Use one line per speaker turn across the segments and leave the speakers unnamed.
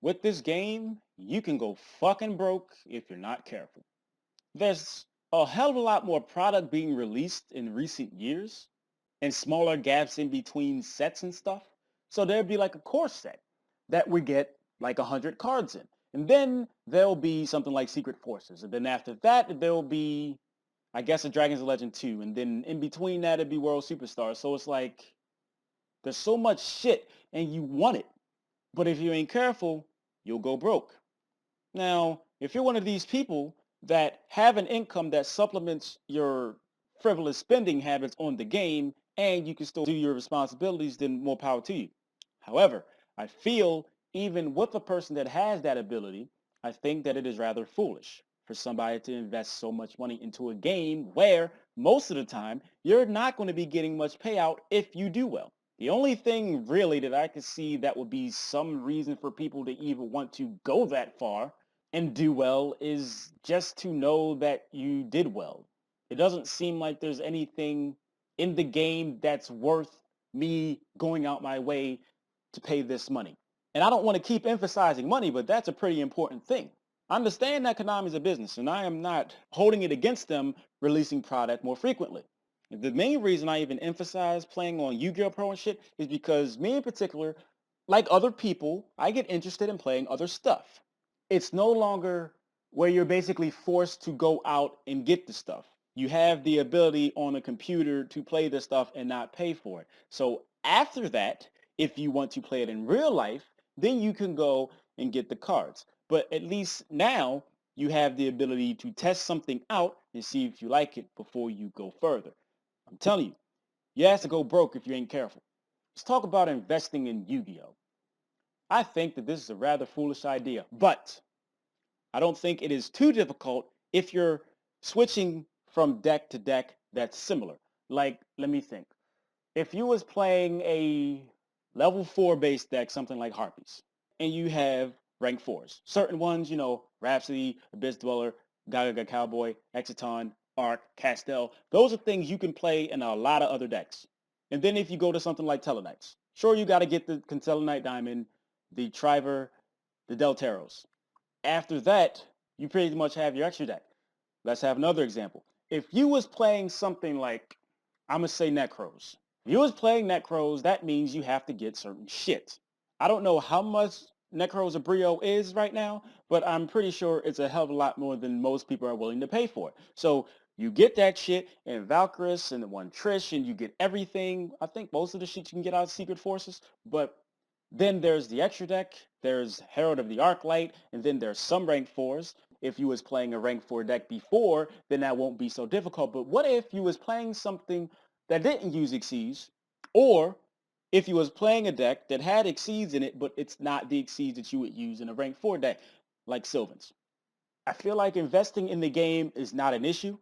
With this game, you can go fucking broke if you're not careful. There's a hell of a lot more product being released in recent years and smaller gaps in between sets and stuff. So there'd be like a core set that we get like 100 cards in. And then there'll be something like Secret Forces. And then after that, there'll be, I guess, a Dragon's Legend 2. And then in between that, it'd be World Superstars. So it's like, there's so much shit and you want it. But if you ain't careful, you'll go broke. Now, if you're one of these people that have an income that supplements your frivolous spending habits on the game and you can still do your responsibilities, then more power to you. However, I feel even with a person that has that ability, I think that it is rather foolish for somebody to invest so much money into a game where most of the time you're not going to be getting much payout if you do well. The only thing really that I could see that would be some reason for people to even want to go that far and do well is just to know that you did well. It doesn't seem like there's anything in the game that's worth me going out my way to pay this money. And I don't want to keep emphasizing money, but that's a pretty important thing. I understand that Konami is a business, and I am not holding it against them releasing product more frequently. The main reason I even emphasize playing on Yu-Gi-Oh! Pro and shit is because me in particular, like other people, I get interested in playing other stuff. It's no longer where you're basically forced to go out and get the stuff. You have the ability on a computer to play the stuff and not pay for it. So after that, if you want to play it in real life, then you can go and get the cards. But at least now you have the ability to test something out and see if you like it before you go further. I'm telling you, you have to go broke if you ain't careful. Let's talk about investing in Yu-Gi-Oh! I think that this is a rather foolish idea, but I don't think it is too difficult if you're switching from deck to deck that's similar. Like, let me think. If you was playing a level 4 base deck, something like Harpies, and you have rank 4s, certain ones, Rhapsody, Abyss Dweller, Gaga Cowboy, Exiton, Arc, Castel, those are things you can play in a lot of other decks. And then if you go to something like Teleknights, sure, you got to get the Teleknight Diamond, the Triver, the Delteros. After that, you pretty much have your extra deck. Let's have another example. If you was playing something like, I'm going to say Necros. If you was playing Necros, that means you have to get certain shit. I don't know how much Necros or Brio is right now, but I'm pretty sure it's a hell of a lot more than most people are willing to pay for it. So you get that shit and Valkyris and the one Trish and you get everything. I think most of the shit you can get out of Secret Forces, but then there's the extra deck, there's Herald of the Arclight, and then there's some rank 4s. If you was playing a rank 4 deck before, then that won't be so difficult. But what if you was playing something that didn't use Exceeds, or if you was playing a deck that had Exceeds in it, but it's not the Exceeds that you would use in a rank 4 deck, like Sylvans? I feel like investing in the game is not an issue.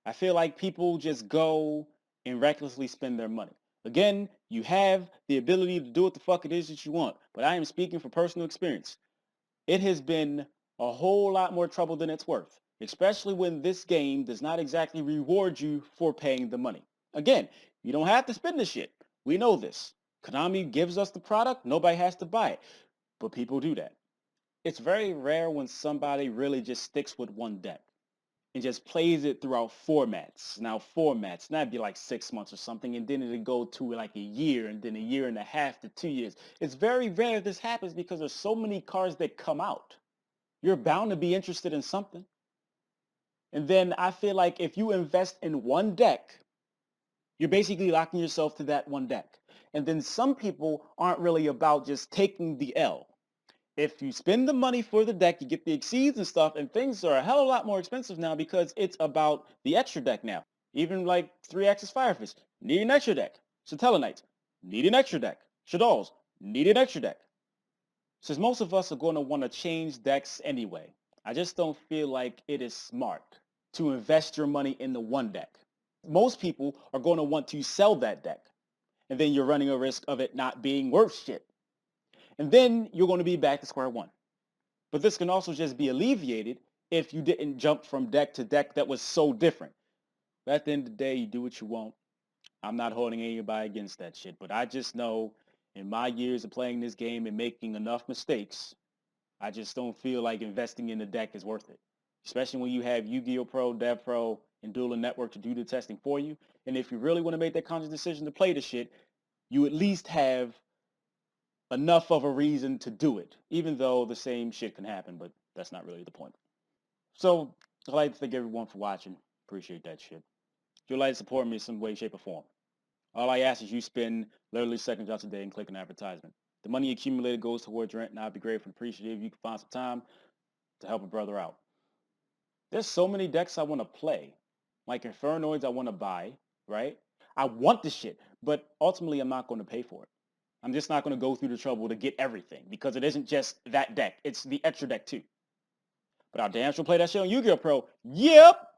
I feel like people just go and recklessly spend their money. Again, you have the ability to do what the fuck it is that you want, but I am speaking for personal experience. It has been a whole lot more trouble than it's worth, especially when this game does not exactly reward you for paying the money. Again, you don't have to spend the shit. We know this. Konami gives us the product, nobody has to buy it, but people do that. It's very rare when somebody really just sticks with one deck and just plays it throughout formats. Now formats, and that'd be like 6 months or something, and then it'd go to like a year, and then a year and a half to 2 years. It's very rare this happens because there's so many cards that come out. You're bound to be interested in something. And then I feel like if you invest in one deck, you're basically locking yourself to that one deck. And then some people aren't really about just taking the L. If you spend the money for the deck, you get the exceeds and stuff, and things are a hell of a lot more expensive now because it's about the extra deck now. Even like 3-Axis Firefish, need an extra deck. Satellarknights, need an extra deck. Shaddolls, need an extra deck. Since most of us are going to want to change decks anyway, I just don't feel like it is smart to invest your money in the one deck. Most people are going to want to sell that deck, and then you're running a risk of it not being worth shit. And then you're going to be back to square one. But this can also just be alleviated if you didn't jump from deck to deck that was so different. But at the end of the day, you do what you want. I'm not holding anybody against that shit. But I just know In my years of playing this game and making enough mistakes, I just don't feel like investing in the deck is worth it. Especially when you have Yu-Gi-Oh! Pro, DevPro, and Dueling Network to do the testing for you. And if you really want to make that conscious decision to play the shit, you at least have enough of a reason to do it, even though the same shit can happen, but that's not really the point. So I'd like to thank everyone for watching. Appreciate that shit. If you'd like to support me in some way, shape, or form, all I ask is you spend literally seconds out today and click an advertisement. The money accumulated goes towards rent, and I'd be grateful and appreciative if you can find some time to help a brother out. There's so many decks I want to play. Like Infernoids I want to buy, right? I want the shit, but ultimately I'm not going to pay for it. I'm just not going to go through the trouble to get everything because it isn't just that deck. It's the extra deck too. But I'll damn sure play that shit on Yu-Gi-Oh! Pro. Yep!